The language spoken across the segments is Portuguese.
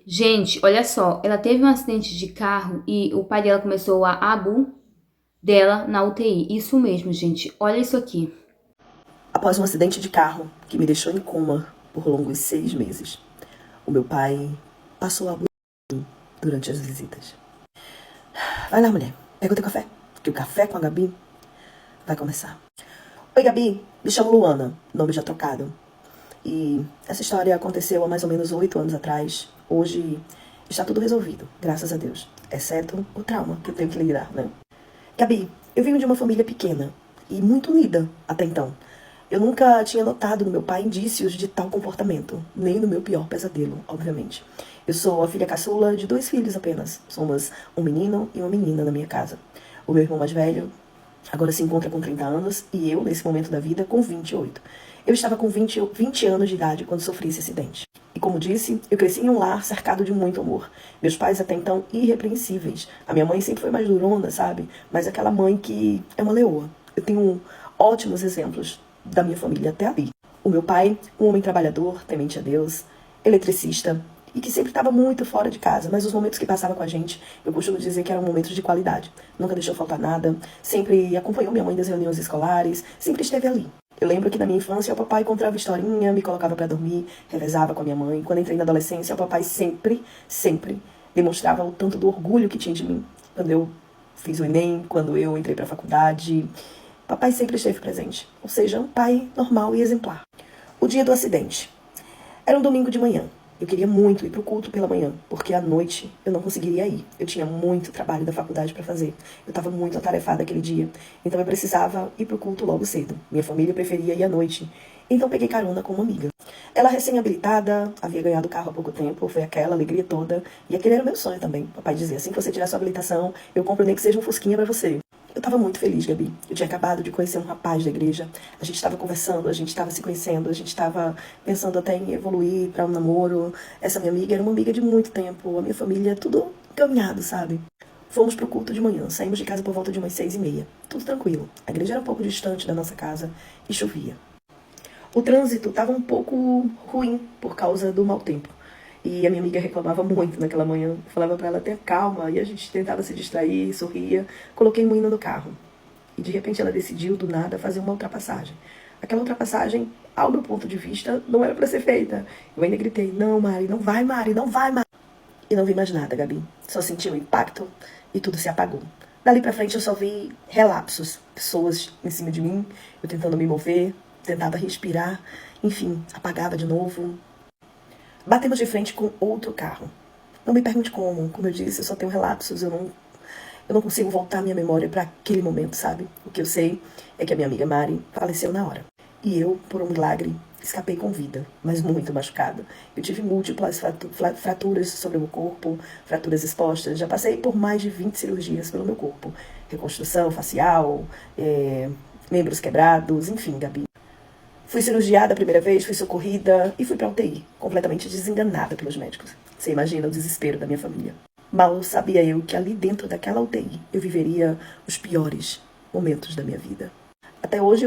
Gente, olha só, ela teve um acidente de carro e o pai dela começou a abu dela na UTI. Isso mesmo, gente. Olha isso aqui. Após um acidente de carro que me deixou em coma por longos 6 meses, o meu pai passou a durante as visitas. Vai lá, mulher, pega o teu café, que o café com a Gabi vai começar. Oi, Gabi, me chamo Luana, nome já trocado. E essa história aconteceu há mais ou menos 8 anos atrás. Hoje está tudo resolvido, graças a Deus. Exceto o trauma que eu tenho que lidar, né? Gabi, eu venho de uma família pequena e muito unida até então. Eu nunca tinha notado no meu pai indícios de tal comportamento, nem no meu pior pesadelo, obviamente. Eu sou a filha caçula de 2 filhos apenas. Somos um menino e uma menina na minha casa. O meu irmão mais velho agora se encontra com 30 anos e eu, nesse momento da vida, com 28. Eu estava com 20 anos de idade quando sofri esse acidente. E como disse, eu cresci em um lar cercado de muito amor. Meus pais até então irrepreensíveis. A minha mãe sempre foi mais durona, sabe? Mas aquela mãe que é uma leoa. Eu tenho ótimos exemplos da minha família até ali. O meu pai, um homem trabalhador, temente a Deus, eletricista, e que sempre estava muito fora de casa, mas os momentos que passava com a gente, eu costumo dizer que eram momentos de qualidade. Nunca deixou faltar nada, sempre acompanhou minha mãe nas reuniões escolares, sempre esteve ali. Eu lembro que na minha infância o papai contava historinha, me colocava para dormir, revezava com a minha mãe. Quando entrei na adolescência, o papai sempre demonstrava o tanto do orgulho que tinha de mim. Quando eu fiz o Enem, quando eu entrei para a faculdade, papai sempre esteve presente. Ou seja, um pai normal e exemplar. O dia do acidente. Era um domingo de manhã. Eu queria muito ir para o culto pela manhã, porque à noite eu não conseguiria ir. Eu tinha muito trabalho da faculdade para fazer. Eu estava muito atarefada aquele dia. Então eu precisava ir para o culto logo cedo. Minha família preferia ir à noite. Então peguei carona com uma amiga. Ela recém-habilitada, havia ganhado o carro há pouco tempo, foi aquela alegria toda. E aquele era o meu sonho também. Papai dizia, assim que você tirar sua habilitação, eu compro nem que seja um fusquinha para você. Eu estava muito feliz, Gabi. Eu tinha acabado de conhecer um rapaz da igreja. A gente estava conversando, a gente estava se conhecendo, a gente estava pensando até em evoluir para um namoro. Essa minha amiga era uma amiga de muito tempo. A minha família, tudo caminhado, sabe? Fomos pro culto de manhã. Saímos de casa por volta de umas 6h30. Tudo tranquilo. A igreja era um pouco distante da nossa casa e chovia. O trânsito estava um pouco ruim por causa do mau tempo. E a minha amiga reclamava muito naquela manhã. Falava para ela ter calma. E a gente tentava se distrair, sorria. Coloquei Moina no carro. E de repente ela decidiu, do nada, fazer uma ultrapassagem. Aquela ultrapassagem, ao meu ponto de vista, não era para ser feita. Eu ainda gritei, não, Mari, não vai, Mari, não vai, Mari. E não vi mais nada, Gabi. Só senti o impacto e tudo se apagou. Dali pra frente eu só vi relapsos. Pessoas em cima de mim, eu tentando me mover, tentava respirar. Enfim, apagava de novo. Batemos de frente com outro carro. Não me pergunte como eu disse, eu só tenho relapsos, eu não consigo voltar minha memória para aquele momento, sabe? O que eu sei é que a minha amiga Mari faleceu na hora. E eu, por um milagre, escapei com vida, mas muito machucada. Eu tive múltiplas fraturas sobre o meu corpo, fraturas expostas. Já passei por mais de 20 cirurgias pelo meu corpo. Reconstrução facial, membros quebrados, enfim, Gabi. Fui cirurgiada a primeira vez, fui socorrida e fui pra UTI, completamente desenganada pelos médicos. Você imagina o desespero da minha família. Mal sabia eu que ali dentro daquela UTI eu viveria os piores momentos da minha vida. Até hoje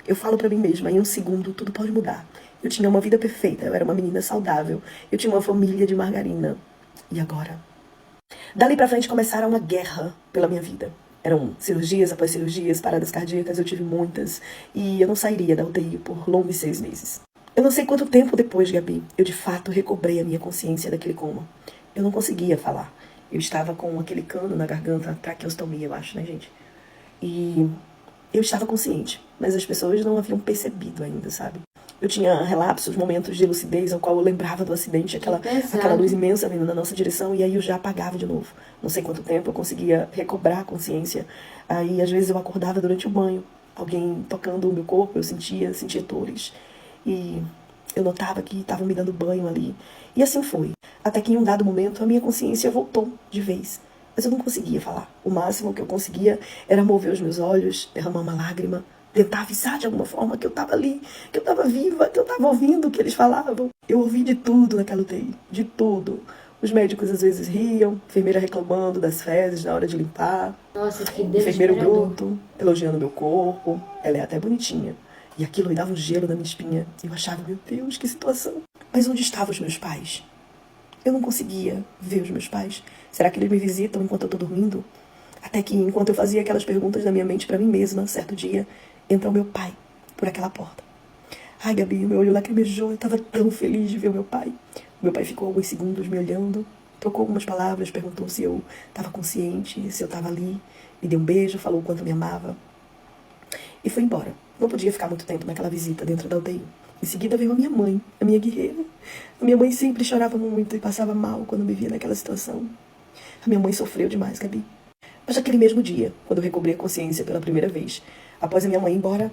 eu falo pra mim mesma, em um segundo tudo pode mudar. Eu tinha uma vida perfeita, eu era uma menina saudável, eu tinha uma família de margarina. E agora? Dali pra frente começaram uma guerra pela minha vida. Eram cirurgias após cirurgias, paradas cardíacas, eu tive muitas. E eu não sairia da UTI por longos 6 meses. Eu não sei quanto tempo depois, Gabi, eu de fato recobrei a minha consciência daquele coma. Eu não conseguia falar. Eu estava com aquele cano na garganta, traqueostomia, eu acho, né, gente? E eu estava consciente, mas as pessoas não haviam percebido ainda, sabe? Eu tinha relapsos, momentos de lucidez, ao qual eu lembrava do acidente, aquela luz imensa vindo na nossa direção, e aí eu já apagava de novo. Não sei quanto tempo eu conseguia recobrar a consciência. Aí, às vezes, eu acordava durante o banho, alguém tocando o meu corpo, eu sentia dores. E eu notava que estavam me dando banho ali. E assim foi. Até que em um dado momento a minha consciência voltou de vez. Mas eu não conseguia falar. O máximo que eu conseguia era mover os meus olhos, derramar uma lágrima, tentar avisar de alguma forma que eu estava ali, que eu estava viva, que eu estava ouvindo o que eles falavam. Eu ouvi de tudo naquela UTI, de tudo. Os médicos às vezes riam, enfermeira reclamando das fezes na hora de limpar. Nossa, que Enfermeiro desesperador. bruto, elogiando meu corpo. Ela é até bonitinha. E aquilo me dava um gelo na minha espinha. Eu achava, meu Deus, que situação. Mas onde estavam os meus pais? Eu não conseguia ver os meus pais. Será que eles me visitam enquanto eu tô dormindo? Até que, enquanto eu fazia aquelas perguntas na minha mente pra mim mesma, certo dia, entra o meu pai por aquela porta. Ai, Gabi, meu olho lacrimejou. Eu tava tão feliz de ver o meu pai. O meu pai ficou alguns segundos me olhando, trocou algumas palavras, perguntou se eu tava consciente, se eu tava ali, me deu um beijo, falou o quanto me amava e foi embora. Não podia ficar muito tempo naquela visita dentro da UTI. Em seguida veio a minha mãe, a minha guerreira. A minha mãe sempre chorava muito e passava mal quando me via naquela situação. A minha mãe sofreu demais, Gabi. Mas naquele mesmo dia, quando eu recobrei a consciência pela primeira vez, após a minha mãe ir embora,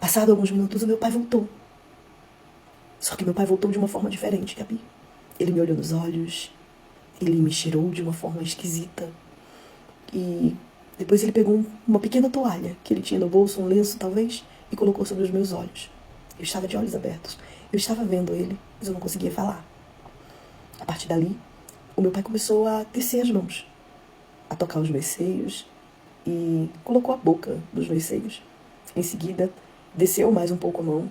passado alguns minutos, o meu pai voltou. Só que meu pai voltou de uma forma diferente, Gabi. Ele me olhou nos olhos, ele me cheirou de uma forma esquisita. E depois ele pegou uma pequena toalha que ele tinha no bolso, um lenço talvez, e colocou sobre os meus olhos. Eu estava de olhos abertos. Eu estava vendo ele, mas eu não conseguia falar. A partir dali, o meu pai começou a descer as mãos, a tocar os meus seios e colocou a boca nos meus seios. Em seguida, desceu mais um pouco a mão.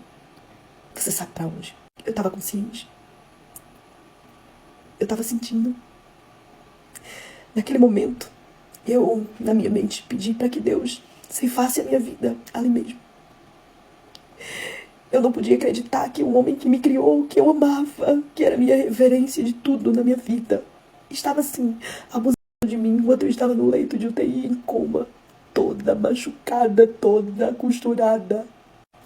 Você sabe pra onde? Eu estava consciente. Eu estava sentindo. Naquele momento, eu, na minha mente, pedi para que Deus ceifasse a minha vida ali mesmo. Eu não podia acreditar que o homem que me criou, que eu amava, que era a minha referência de tudo na minha vida, estava assim, abusando de mim enquanto eu estava no leito de UTI em coma, toda machucada, toda costurada.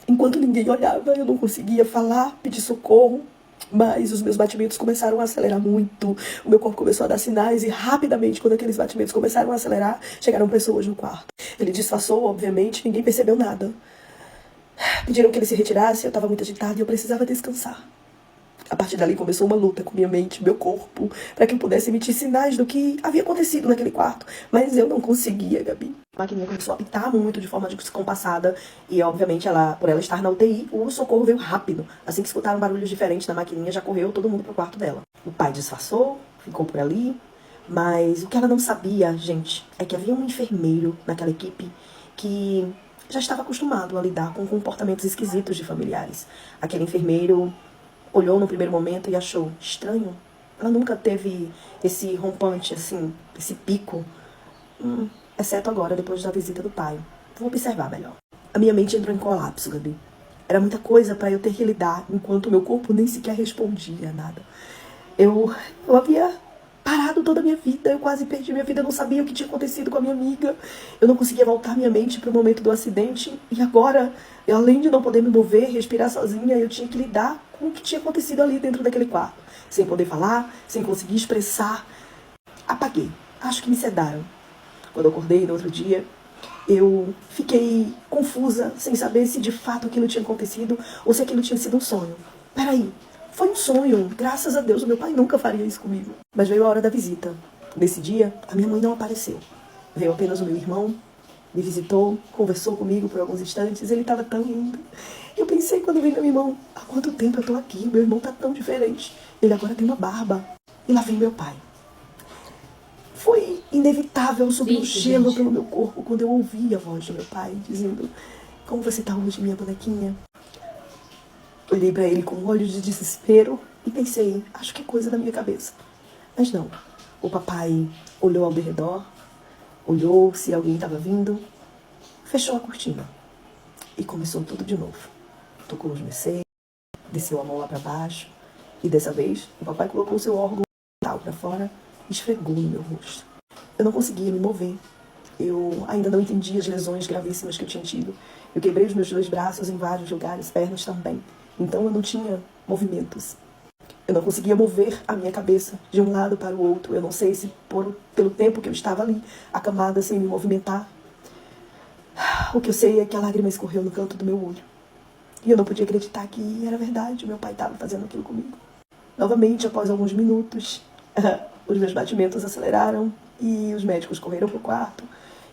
Enquanto ninguém olhava, eu não conseguia falar, pedir socorro, mas os meus batimentos começaram a acelerar muito. O meu corpo começou a dar sinais e rapidamente, quando aqueles batimentos começaram a acelerar, chegaram pessoas no quarto. Ele disfarçou, obviamente, ninguém percebeu nada. Pediram que ele se retirasse, eu estava muito agitada e eu precisava descansar. A partir dali começou uma luta com minha mente, meu corpo, para que eu pudesse emitir sinais do que havia acontecido naquele quarto. Mas eu não conseguia, Gabi. A maquininha começou a apitar muito de forma descompassada e, obviamente, por ela estar na UTI, o socorro veio rápido. Assim que escutaram barulhos diferentes na maquininha, já correu todo mundo pro quarto dela. O pai disfarçou, ficou por ali, mas o que ela não sabia, gente, é que havia um enfermeiro naquela equipe que já estava acostumado a lidar com comportamentos esquisitos de familiares. Aquele enfermeiro olhou no primeiro momento e achou estranho. Ela nunca teve esse rompante, assim, esse pico. Exceto agora, depois da visita do pai. Vou observar melhor. A minha mente entrou em colapso, Gabi. Era muita coisa pra eu ter que lidar, enquanto meu corpo nem sequer respondia a nada. Eu havia parado toda a minha vida, eu quase perdi minha vida, eu não sabia o que tinha acontecido com a minha amiga. Eu não conseguia voltar minha mente pro momento do acidente. E agora, além de não poder me mover, respirar sozinha, eu tinha que lidar com o que tinha acontecido ali dentro daquele quarto. Sem poder falar, sem conseguir expressar. Apaguei. Acho que me sedaram. Quando eu acordei no outro dia, eu fiquei confusa, sem saber se de fato aquilo tinha acontecido ou se aquilo tinha sido um sonho. Peraí, foi um sonho. Graças a Deus, o meu pai nunca faria isso comigo. Mas veio a hora da visita. Nesse dia, a minha mãe não apareceu. Veio apenas o meu irmão, me visitou, conversou comigo por alguns instantes. Ele estava tão lindo. Eu pensei quando veio meu irmão, há quanto tempo eu tô aqui? Meu irmão tá tão diferente. Ele agora tem uma barba. E lá vem meu pai. Foi inevitável subir um gelo pelo meu corpo quando eu ouvi a voz do meu pai dizendo: como você tá hoje, minha bonequinha? Olhei pra ele com um olho de desespero e pensei, acho que é coisa da minha cabeça. Mas não. O papai olhou ao redor, olhou se alguém estava vindo, fechou a cortina e começou tudo de novo. Tocou os meus seios, desceu a mão lá pra baixo e dessa vez o papai colocou seu órgão vital pra fora e esfregou no meu rosto. Eu não conseguia me mover. Eu ainda não entendia as lesões gravíssimas que eu tinha tido. Eu quebrei os meus 2 braços em vários lugares, pernas também. Então eu não tinha movimentos. Eu não conseguia mover a minha cabeça de um lado para o outro. Eu não sei se pelo tempo que eu estava ali, acamada sem me movimentar. O que eu sei é que a lágrima escorreu no canto do meu olho. E eu não podia acreditar que era verdade. O meu pai estava fazendo aquilo comigo. Novamente, após alguns minutos, os meus batimentos aceleraram e os médicos correram para o quarto.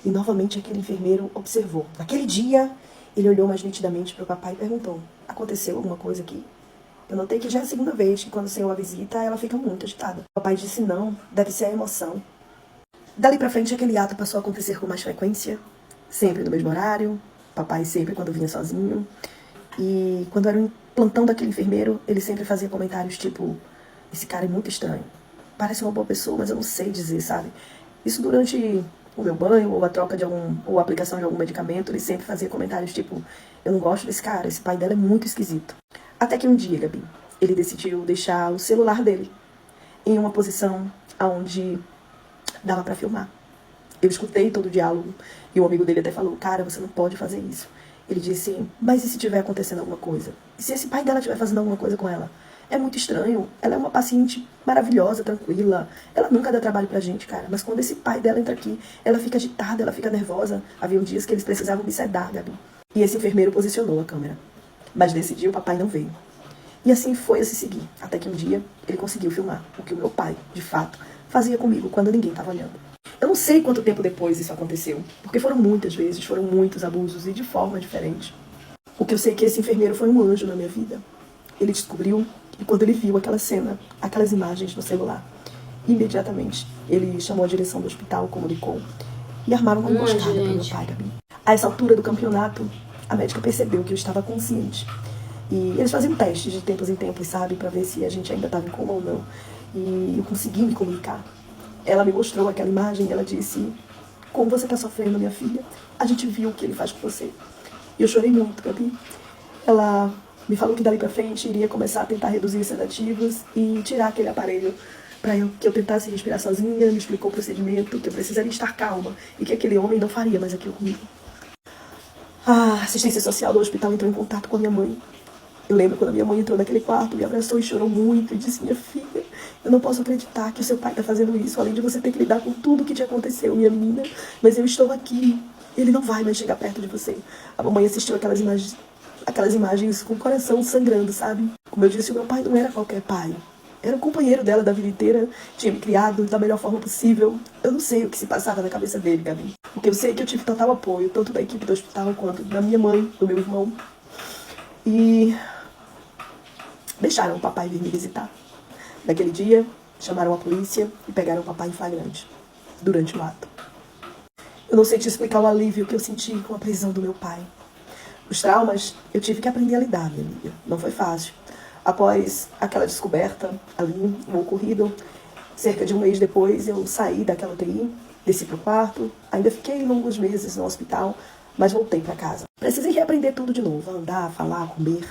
E novamente aquele enfermeiro observou. Naquele dia, ele olhou mais nitidamente para o papai e perguntou: aconteceu alguma coisa aqui? Eu notei que já é a segunda vez que quando o senhor a visita, ela fica muito agitada. O papai disse não, deve ser a emoção. Dali pra frente, aquele ato passou a acontecer com mais frequência, sempre no mesmo horário, papai sempre quando vinha sozinho. E quando era o plantão daquele enfermeiro, ele sempre fazia comentários tipo: esse cara é muito estranho, parece uma boa pessoa, mas eu não sei dizer, sabe? Isso durante o meu banho, ou a troca de ou a aplicação de algum medicamento, ele sempre fazia comentários tipo, eu não gosto desse cara, esse pai dela é muito esquisito. Até que um dia, Gabi, ele decidiu deixar o celular dele em uma posição onde dava pra filmar. Eu escutei todo o diálogo e um amigo dele até falou, cara, você não pode fazer isso. Ele disse, mas e se tiver acontecendo alguma coisa? E se esse pai dela estiver fazendo alguma coisa com ela? É muito estranho. Ela é uma paciente maravilhosa, tranquila. Ela nunca dá trabalho pra gente, cara. Mas quando esse pai dela entra aqui, ela fica agitada, ela fica nervosa. Havia dias que eles precisavam me sedar, Gabi. E esse enfermeiro posicionou a câmera. Mas nesse dia o papai não veio. E assim foi a se seguir. Até que um dia ele conseguiu filmar o que o meu pai, de fato, fazia comigo quando ninguém estava olhando. Eu não sei quanto tempo depois isso aconteceu, porque foram muitas vezes, foram muitos abusos e de forma diferente. O que eu sei é que esse enfermeiro foi um anjo na minha vida. Ele descobriu e quando ele viu aquela cena, aquelas imagens no celular, imediatamente ele chamou a direção do hospital, comunicou e armaram uma emboscada para meu pai, Gabi. A essa altura do campeonato, a médica percebeu que eu estava consciente. E eles faziam testes de tempos em tempos, sabe, para ver se a gente ainda estava em coma ou não. E eu consegui me comunicar. Ela me mostrou aquela imagem e ela disse, como você tá sofrendo, minha filha, a gente viu o que ele faz com você. E eu chorei muito, Gabi. Ela me falou que dali pra frente iria começar a tentar reduzir os sedativos e tirar aquele aparelho para que eu tentasse respirar sozinha, me explicou o procedimento, que eu precisaria estar calma e que aquele homem não faria mais aquilo comigo. A assistência social do hospital entrou em contato com a minha mãe. Eu lembro quando a minha mãe entrou naquele quarto, me abraçou e chorou muito e disse, minha filha, eu não posso acreditar que o seu pai está fazendo isso, além de você ter que lidar com tudo que te aconteceu, minha menina, mas eu estou aqui, ele não vai mais chegar perto de você. A mamãe assistiu aquelas imagens com o coração sangrando, sabe? Como eu disse, o meu pai não era qualquer pai. Era o companheiro dela da vida inteira, tinha me criado da melhor forma possível. Eu não sei o que se passava na cabeça dele, Gabi. O que eu sei é que eu tive total apoio, tanto da equipe do hospital quanto da minha mãe, do meu irmão. E deixaram o papai vir me visitar. Naquele dia, chamaram a polícia e pegaram o papai em flagrante, durante o ato. Eu não sei te explicar o alívio que eu senti com a prisão do meu pai. Os traumas, eu tive que aprender a lidar, minha amiga. Não foi fácil. Após aquela descoberta ali, no ocorrido, cerca de um mês depois, eu saí daquela UTI, desci pro quarto, ainda fiquei longos meses no hospital, mas voltei para casa. Precisei reaprender tudo de novo, andar, falar, comer.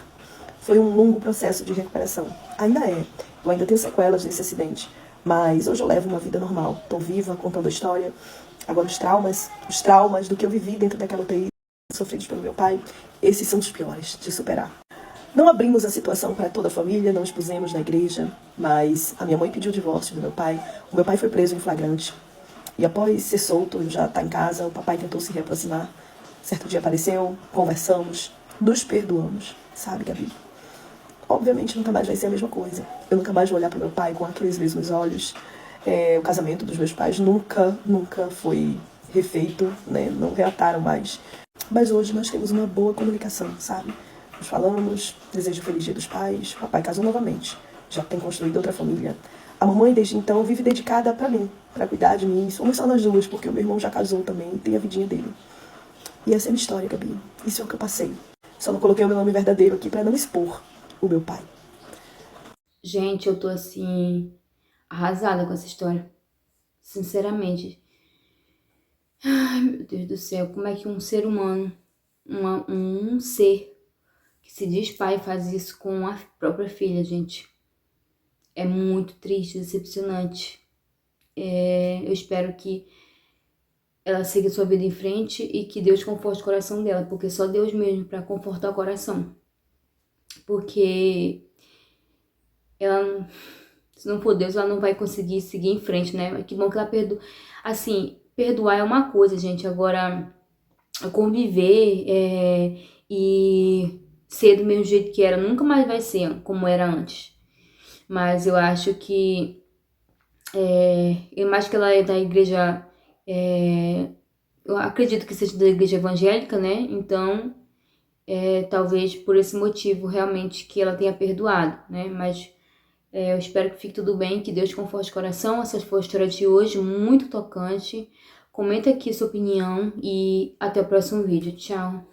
Foi um longo processo de recuperação. Ainda é. Eu ainda tenho sequelas desse acidente. Mas hoje eu levo uma vida normal. Estou viva, contando a história. Agora os traumas do que eu vivi dentro daquela UTI, sofridos pelo meu pai, esses são os piores de superar. Não abrimos a situação para toda a família, não expusemos na igreja, mas a minha mãe pediu o divórcio do meu pai. O meu pai foi preso em flagrante. E após ser solto, já está em casa, o papai tentou se reaproximar. Certo dia apareceu, conversamos, nos perdoamos. Sabe, Gabi? Obviamente nunca mais vai ser a mesma coisa. Eu nunca mais vou olhar para meu pai com aqueles mesmos olhos. O casamento dos meus pais nunca foi refeito, né? Não reataram mais. Mas hoje nós temos uma boa comunicação, sabe? Nos falamos, desejo feliz dia dos pais. O papai casou novamente, já tem construído outra família. A mamãe, desde então, vive dedicada para mim, para cuidar de mim. Somos só nós duas, porque o meu irmão já casou também e tem a vidinha dele. E essa é a minha história, Gabi. Isso é o que eu passei. Só não coloquei o meu nome verdadeiro aqui para não expor o meu pai. Gente, eu tô assim, arrasada com essa história. Sinceramente. Ai, meu Deus do céu, como é que um ser humano, um ser que se diz pai faz isso com a própria filha, gente? É muito triste, decepcionante. Eu espero que ela siga sua vida em frente e que Deus conforte o coração dela, porque só Deus mesmo pra confortar o coração. Porque ela, se não for Deus, ela não vai conseguir seguir em frente, né? Que bom que ela perdoa. Assim, perdoar é uma coisa, gente. Agora, conviver e ser do mesmo jeito que era nunca mais vai ser como era antes. Mas eu acho que eu acho que ela é da igreja, eu acredito que seja da igreja evangélica, né? Então, talvez por esse motivo realmente que ela tenha perdoado, né? Mas eu espero que fique tudo bem, que Deus conforte o coração. Essa foi a história de hoje, muito tocante. Comenta aqui sua opinião e até o próximo vídeo. Tchau!